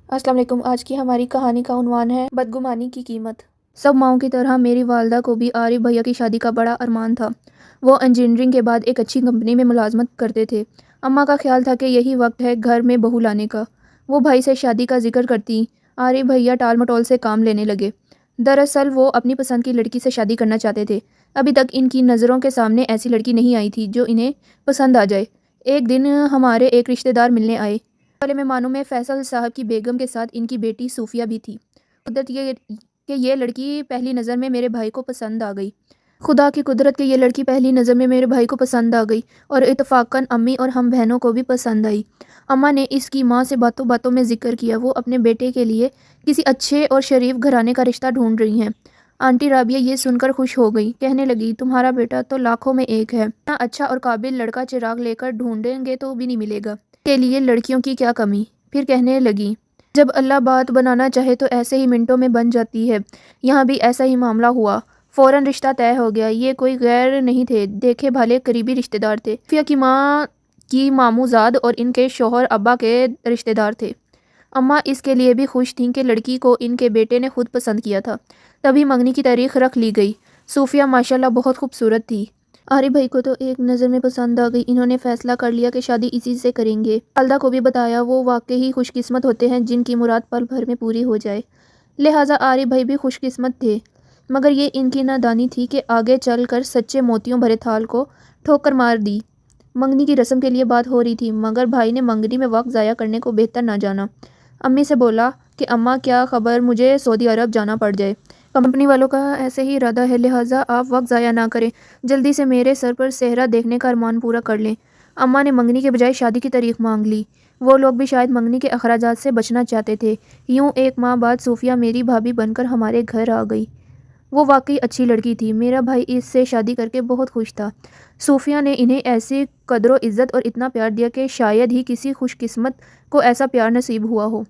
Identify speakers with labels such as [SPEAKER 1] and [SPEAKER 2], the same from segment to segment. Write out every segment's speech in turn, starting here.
[SPEAKER 1] السلام علیکم۔ آج کی ہماری کہانی کا عنوان ہے بدگمانی کی قیمت۔ سب ماؤں کی طرح میری والدہ کو بھی عارف بھیا کی شادی کا بڑا ارمان تھا۔ وہ انجینئرنگ کے بعد ایک اچھی کمپنی میں ملازمت کرتے تھے۔ اماں کا خیال تھا کہ یہی وقت ہے گھر میں بہو لانے کا۔ وہ بھائی سے شادی کا ذکر کرتی، عارف بھیا ٹال مٹول سے کام لینے لگے۔ دراصل وہ اپنی پسند کی لڑکی سے شادی کرنا چاہتے تھے۔ ابھی تک ان کی نظروں کے سامنے ایسی لڑکی نہیں آئی تھی جو انہیں پسند آ جائے۔ ایک دن ہمارے ایک رشتہ دار ملنے آئے۔ والے مہمانوں میں فیصل صاحب کی بیگم کے ساتھ ان کی بیٹی صوفیہ بھی تھی۔ قدرت کہ یہ لڑکی پہلی نظر میں میرے بھائی کو پسند آ گئی۔ خدا کی قدرت کہ یہ لڑکی پہلی نظر میں میرے بھائی کو پسند آ گئی اور اتفاقاً امی اور ہم بہنوں کو بھی پسند آئی۔ اماں نے اس کی ماں سے باتوں باتوں میں ذکر کیا وہ اپنے بیٹے کے لیے کسی اچھے اور شریف گھرانے کا رشتہ ڈھونڈ رہی ہیں۔ آنٹی رابعہ یہ سن کر خوش ہو گئی، کہنے لگی تمہارا بیٹا تو لاکھوں میں ایک ہے، اتنا اچھا اور قابل لڑکا چراغ لے کر ڈھونڈیں گے تو بھی نہیں ملے گا، کے لیے لڑکیوں کی کیا کمی۔ پھر کہنے لگی جب اللہ بات بنانا چاہے تو ایسے ہی منٹوں میں بن جاتی ہے۔ یہاں بھی ایسا ہی معاملہ ہوا، فوراً رشتہ طے ہو گیا۔ یہ کوئی غیر نہیں تھے، دیکھے بھالے قریبی رشتہ دار تھے۔ صوفیہ کی ماں کی ماموں زاد اور ان کے شوہر ابا کے رشتہ دار تھے۔ اماں اس کے لیے بھی خوش تھیں کہ لڑکی کو ان کے بیٹے نے خود پسند کیا تھا۔ تبھی منگنی کی تاریخ رکھ لی گئی۔ صوفیہ ماشاءاللہ بہت خوبصورت تھی۔ عارف بھائی کو تو ایک نظر میں پسند آ گئی۔ انہوں نے فیصلہ کر لیا کہ شادی اسی سے کریں گے۔ والدہ کو بھی بتایا، وہ واقعی خوش قسمت ہوتے ہیں جن کی مراد پل بھر میں پوری ہو جائے۔ لہٰذا عارف بھائی بھی خوش قسمت تھے، مگر یہ ان کی نادانی تھی کہ آگے چل کر سچے موتیوں بھرے تھال کو ٹھوکر مار دی۔ منگنی کی رسم کے لیے بات ہو رہی تھی، مگر بھائی نے منگنی میں وقت ضائع کرنے کو بہتر نہ جانا۔ امی سے بولا کہ اماں کیا خبر مجھے سعودی عرب جانا پڑ جائے، کمپنی والوں کا ایسے ہی ارادہ ہے، لہٰذا آپ وقت ضائع نہ کریں، جلدی سے میرے سر پر صحرا دیکھنے کا ارمان پورا کر لیں۔ اماں نے منگنی کے بجائے شادی کی تاریخ مانگ لی۔ وہ لوگ بھی شاید منگنی کے اخراجات سے بچنا چاہتے تھے۔ یوں ایک ماہ بعد صوفیہ میری بھابھی بن کر ہمارے گھر آ گئی۔ وہ واقعی اچھی لڑکی تھی۔ میرا بھائی اس سے شادی کر کے بہت خوش تھا۔ صوفیہ نے انہیں ایسی قدر و عزت اور اتنا پیار دیا کہ شاید ہی کسی خوش قسمت کو ایسا پیار نصیب ہوا ہو۔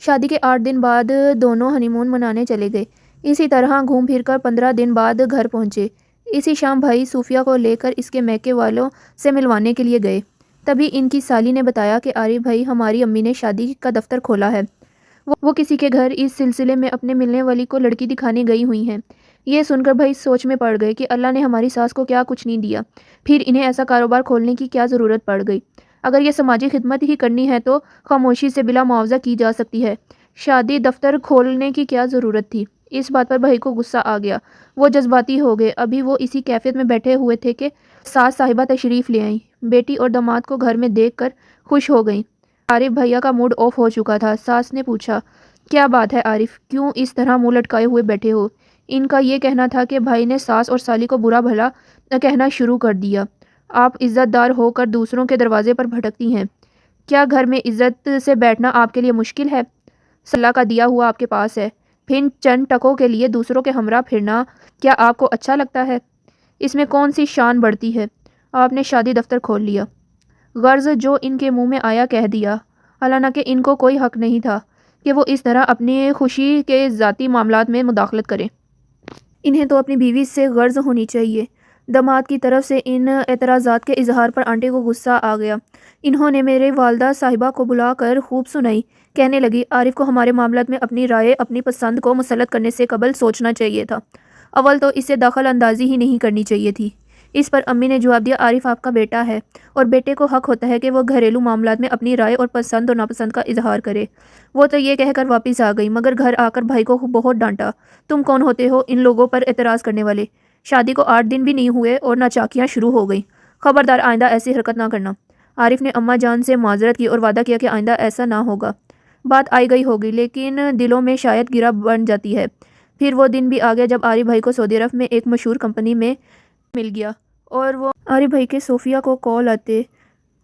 [SPEAKER 1] شادی کے 8 دن بعد دونوں ہنی مون منانے چلے گئے۔ اسی طرح گھوم پھر کر 15 دن بعد گھر پہنچے۔ اسی شام بھائی صوفیہ کو لے کر اس کے میکے والوں سے ملوانے کے لیے گئے۔ تبھی ان کی سالی نے بتایا کہ عارف بھائی ہماری امی نے شادی کا دفتر کھولا ہے، وہ کسی کے گھر اس سلسلے میں اپنے ملنے والی کو لڑکی دکھانے گئی ہوئی ہیں۔ یہ سن کر بھائی سوچ میں پڑ گئے کہ اللہ نے ہماری ساس کو کیا کچھ نہیں دیا، پھر انہیں ایسا کاروبار کھولنے کی کیا ضرورت پڑ گئی۔ اگر یہ سماجی خدمت ہی کرنی ہے تو خاموشی سے بلا معاوضہ کی جا سکتی ہے، شادی دفتر کھولنے کی کیا ضرورت تھی۔ اس بات پر بھائی کو غصہ آ گیا، وہ جذباتی ہو گئے۔ ابھی وہ اسی کیفیت میں بیٹھے ہوئے تھے کہ ساس صاحبہ تشریف لے آئیں۔ بیٹی اور داماد کو گھر میں دیکھ کر خوش ہو گئیں۔ عارف بھیا کا موڈ آف ہو چکا تھا۔ ساس نے پوچھا، کیا بات ہے عارف، کیوں اس طرح منہ لٹکائے ہوئے بیٹھے ہو؟ ان کا یہ کہنا تھا کہ بھائی نے ساس اور سالی کو برا بھلا کہنا شروع کر دیا۔ آپ عزت دار ہو کر دوسروں کے دروازے پر بھٹکتی ہیں، کیا گھر میں عزت سے بیٹھنا آپ کے لیے مشکل ہے؟ اللہ کا دیا ہوا آپ کے پاس ہے، پھر چند ٹکوں کے لیے دوسروں کے ہمراہ پھرنا کیا آپ کو اچھا لگتا ہے؟ اس میں کون سی شان بڑھتی ہے؟ آپ نے شادی دفتر کھول لیا، غرض جو ان کے منہ میں آیا کہہ دیا، حالانکہ ان کو کوئی حق نہیں تھا کہ وہ اس طرح اپنی خوشی کے ذاتی معاملات میں مداخلت کریں۔ انہیں تو اپنی بیوی سے غرض ہونی چاہیے۔ داماد کی طرف سے ان اعتراضات کے اظہار پر آنٹی کو غصہ آ گیا۔ انہوں نے میرے والدہ صاحبہ کو بلا کر خوب سنائی۔ کہنے لگی، عارف کو ہمارے معاملات میں اپنی رائے، اپنی پسند کو مسلط کرنے سے قبل سوچنا چاہیے تھا، اول تو اسے دخل اندازی ہی نہیں کرنی چاہیے تھی۔ اس پر امی نے جواب دیا، عارف آپ کا بیٹا ہے اور بیٹے کو حق ہوتا ہے کہ وہ گھریلو معاملات میں اپنی رائے اور پسند اور ناپسند کا اظہار کرے۔ وہ تو یہ کہہ کر واپس آ گئی، مگر گھر آ کر بھائی کو بہت ڈانٹا، تم کون ہوتے ہو ان لوگوں پر اعتراض کرنے والے؟ شادی کو 8 دن بھی نہیں ہوئے اور ناچاکیاں شروع ہو گئیں، خبردار آئندہ ایسی حرکت نہ کرنا۔ عارف نے اماں جان سے معذرت کی اور وعدہ کیا کہ آئندہ ایسا نہ ہوگا۔ بات آئی گئی ہوگی، لیکن دلوں میں شاید گرہ بن جاتی ہے۔ پھر وہ دن بھی آ گیا جب عارف بھائی کو سعودی عرب میں ایک مشہور کمپنی میں مل گیا اور وہ عارف بھائی کے صوفیہ کو کال آتے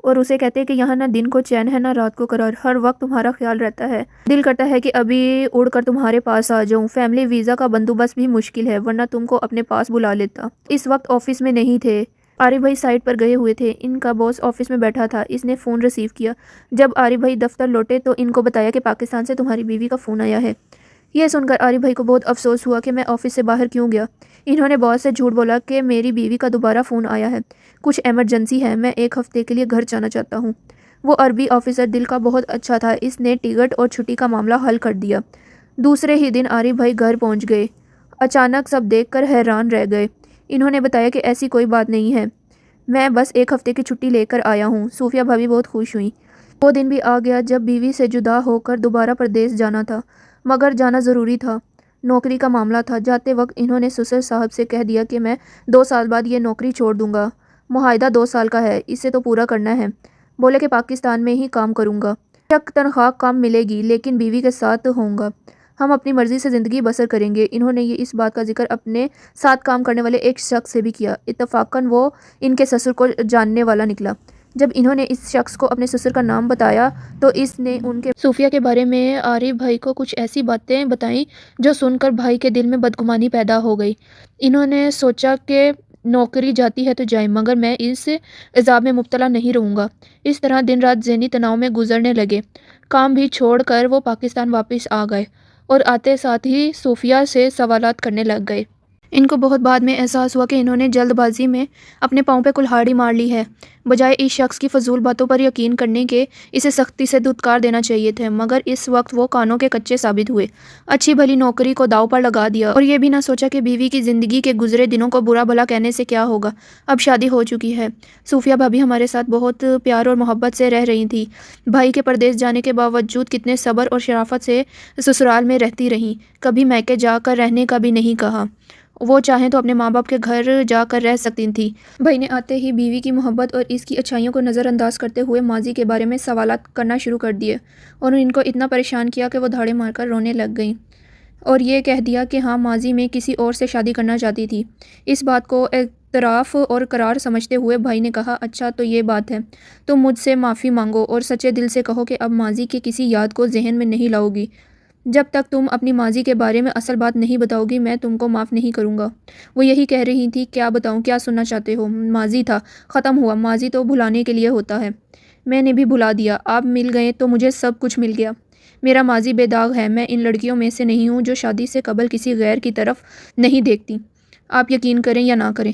[SPEAKER 1] اور اسے کہتے کہ یہاں نہ دن کو چین ہے نہ رات کو قرار، ہر وقت تمہارا خیال رہتا ہے، دل کرتا ہے کہ ابھی اڑ کر تمہارے پاس آ جاؤں، فیملی ویزا کا بندوبست بھی مشکل ہے ورنہ تم کو اپنے پاس بلا لیتا۔ اس وقت آفس میں نہیں تھے، عارف بھائی سائٹ پر گئے ہوئے تھے۔ ان کا باس آفس میں بیٹھا تھا، اس نے فون ریسیو کیا۔ جب عارف بھائی دفتر لوٹے تو ان کو بتایا کہ پاکستان سے تمہاری بیوی کا فون آیا ہے۔ یہ سن کر عارف بھائی کو بہت افسوس ہوا کہ میں آفس سے باہر کیوں گیا۔ انہوں نے باس سے جھوٹ بولا کہ میری بیوی کا دوبارہ فون آیا ہے، کچھ ایمرجنسی ہے، میں 1 ہفتے کے لیے گھر جانا چاہتا ہوں۔ وہ عربی آفیسر دل کا بہت اچھا تھا، اس نے ٹکٹ اور چھٹی کا معاملہ حل کر دیا۔ دوسرے ہی دن عارف بھائی گھر پہنچ گئے۔ اچانک سب دیکھ کر حیران رہ گئے۔ انہوں نے بتایا کہ ایسی کوئی بات نہیں ہے، میں بس ایک ہفتے کی چھٹی لے کر آیا ہوں۔ صوفیہ بھابھی بہت خوش ہوئیں۔ وہ دن بھی آ گیا جب بیوی سے جدا ہو کر دوبارہ پردیس جانا تھا، مگر جانا ضروری تھا، نوکری کا معاملہ تھا۔ جاتے وقت انہوں نے سسر صاحب سے کہہ دیا کہ میں 2 سال بعد یہ نوکری چھوڑ دوں گا، معاہدہ 2 سال کا ہے، اسے تو پورا کرنا ہے۔ بولے کہ پاکستان میں ہی کام کروں گا، تک تنخواہ کم ملے گی لیکن بیوی کے ساتھ ہوں گا، ہم اپنی مرضی سے زندگی بسر کریں گے۔ انہوں نے اس بات کا ذکر اپنے ساتھ کام کرنے والے ایک شخص سے بھی کیا۔ اتفاقاً وہ ان کے سسر کو جاننے والا نکلا۔ جب انہوں نے اس شخص کو اپنے سسر کا نام بتایا تو اس نے ان کے صوفیہ کے بارے میں عارف بھائی کو کچھ ایسی باتیں بتائیں جو سن کر بھائی کے دل میں بدگمانی پیدا ہو گئی۔ انہوں نے سوچا کہ نوکری جاتی ہے تو جائے، مگر میں اس عذاب میں مبتلا نہیں رہوں گا۔ اس طرح دن رات ذہنی تناؤ میں گزرنے لگے۔ کام بھی چھوڑ کر وہ پاکستان واپس آ گئے اور آتے ساتھ ہی صوفیہ سے سوالات کرنے لگ گئے۔ ان کو بہت بعد میں احساس ہوا کہ انہوں نے جلد بازی میں اپنے پاؤں پہ کلہاڑی مار لی ہے، بجائے اس شخص کی فضول باتوں پر یقین کرنے کے اسے سختی سے دھتکار دینا چاہیے تھے، مگر اس وقت وہ کانوں کے کچے ثابت ہوئے۔ اچھی بھلی نوکری کو داؤ پر لگا دیا اور یہ بھی نہ سوچا کہ بیوی کی زندگی کے گزرے دنوں کو برا بھلا کہنے سے کیا ہوگا، اب شادی ہو چکی ہے۔ صوفیہ بھابھی ہمارے ساتھ بہت پیار اور محبت سے رہ رہی تھی، بھائی کے پردیس جانے کے باوجود کتنے صبر اور شرافت سے سسرال میں رہتی رہیں، کبھی میکے جا کر رہنے کا بھی نہیں کہا، وہ چاہیں تو اپنے ماں باپ کے گھر جا کر رہ سکتی تھی۔ بھائی نے آتے ہی بیوی کی محبت اور اس کی اچھائیوں کو نظر انداز کرتے ہوئے ماضی کے بارے میں سوالات کرنا شروع کر دیے اور ان کو اتنا پریشان کیا کہ وہ دھاڑے مار کر رونے لگ گئیں اور یہ کہہ دیا کہ ہاں ماضی میں کسی اور سے شادی کرنا چاہتی تھی۔ اس بات کو اعتراف اور قرار سمجھتے ہوئے بھائی نے کہا، اچھا تو یہ بات ہے، تم مجھ سے معافی مانگو اور سچے دل سے کہو کہ اب ماضی کی کسی یاد کو ذہن میں نہیں لاؤ گی۔ جب تک تم اپنی ماضی کے بارے میں اصل بات نہیں بتاؤ گی میں تم کو معاف نہیں کروں گا۔ وہ یہی کہہ رہی تھی، کیا بتاؤں، کیا سننا چاہتے ہو؟ ماضی تھا، ختم ہوا، ماضی تو بھلانے کے لیے ہوتا ہے، میں نے بھی بھلا دیا، آپ مل گئے تو مجھے سب کچھ مل گیا۔ میرا ماضی بے داغ ہے، میں ان لڑکیوں میں سے نہیں ہوں جو شادی سے قبل کسی غیر کی طرف نہیں دیکھتی، آپ یقین کریں یا نہ کریں۔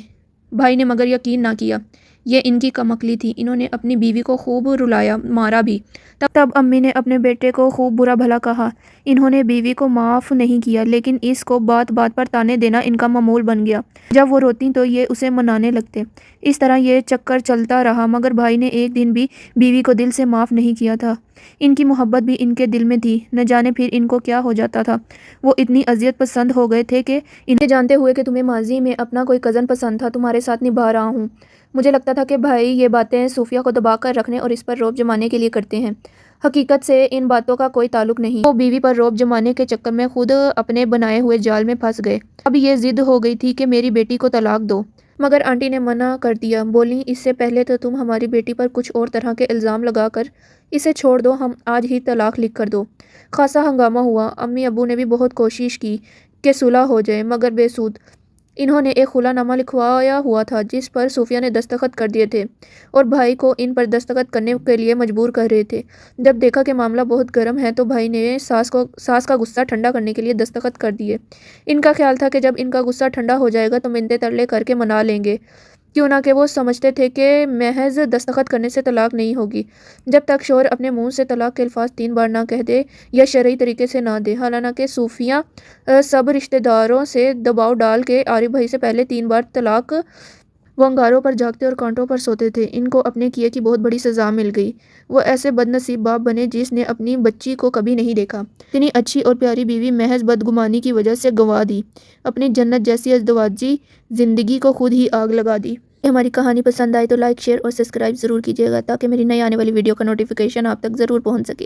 [SPEAKER 1] بھائی نے مگر یقین نہ کیا، یہ ان کی کم عقلی تھی، انہوں نے اپنی بیوی کو خوب رلایا مارا بھی۔ تب امی نے اپنے بیٹے کو خوب برا بھلا کہا، انہوں نے بیوی کو معاف نہیں کیا لیکن اس کو بات بات پر طعنے دینا ان کا معمول بن گیا، جب وہ روتی تو یہ اسے منانے لگتے۔ اس طرح یہ چکر چلتا رہا، مگر بھائی نے ایک دن بھی بیوی کو دل سے معاف نہیں کیا تھا۔ ان کی محبت بھی ان کے دل میں تھی، نہ جانے پھر ان کو کیا ہو جاتا تھا۔ وہ اتنی اذیت پسند ہو گئے تھے کہ انہیں جانتے ہوئے کہ تمہیں ماضی میں اپنا کوئی کزن پسند تھا، تمہارے ساتھ نبھا رہا ہوں، مجھے لگتا تھا کہ بھائی یہ باتیں صوفیہ کو دبا کر رکھنے اور اس پر رعب جمانے کے لیے کرتے ہیں، حقیقت سے ان باتوں کا کوئی تعلق نہیں۔ وہ بیوی پر رعب جمانے کے چکر میں خود اپنے بنائے ہوئے جال میں پھنس گئے۔ اب یہ ضد ہو گئی تھی کہ میری بیٹی کو طلاق دو، مگر آنٹی نے منع کر دیا، بولیں اس سے پہلے تو تم ہماری بیٹی پر کچھ اور طرح کے الزام لگا کر اسے چھوڑ دو، ہم آج ہی طلاق لکھ کر دو۔ خاصا ہنگامہ ہوا، امی ابو نے بھی بہت کوشش کی کہ صلح ہو جائے، مگر بے سود۔ انہوں نے ایک خلا نامہ لکھوایا ہوا تھا جس پر صوفیہ نے دستخط کر دیے تھے اور بھائی کو ان پر دستخط کرنے کے لیے مجبور کر رہے تھے۔ جب دیکھا کہ معاملہ بہت گرم ہے تو بھائی نے ساس کا غصہ ٹھنڈا کرنے کے لیے دستخط کر دیے۔ ان کا خیال تھا کہ جب ان کا غصہ ٹھنڈا ہو جائے گا تو منتیں ترلے کر کے منا لیں گے، کیوں نہ کہ وہ سمجھتے تھے کہ محض دستخط کرنے سے طلاق نہیں ہوگی جب تک شوہر اپنے منہ سے طلاق کے الفاظ 3 بار نہ کہہ دے یا شرعی طریقے سے نہ دے۔ حالانکہ صوفیہ سب رشتہ داروں سے دباؤ ڈال کے عارف بھائی سے پہلے 3 بار طلاق، وہ انگاروں پر جاگتے اور کانٹوں پر سوتے تھے۔ ان کو اپنے کیے کی بہت بڑی سزا مل گئی، وہ ایسے بد نصیب باپ بنے جس نے اپنی بچی کو کبھی نہیں دیکھا، اتنی اچھی اور پیاری بیوی محض بدگمانی کی وجہ سے گنوا دی، اپنی جنت جیسی ازدواجی زندگی کو خود ہی آگ لگا دی۔ ہماری کہانی پسند آئے تو لائک، شیئر اور سبسکرائب ضرور کیجیے گا تاکہ میری نئی آنے والی ویڈیو کا نوٹیفیکیشن آپ تک ضرور پہنچ سکے۔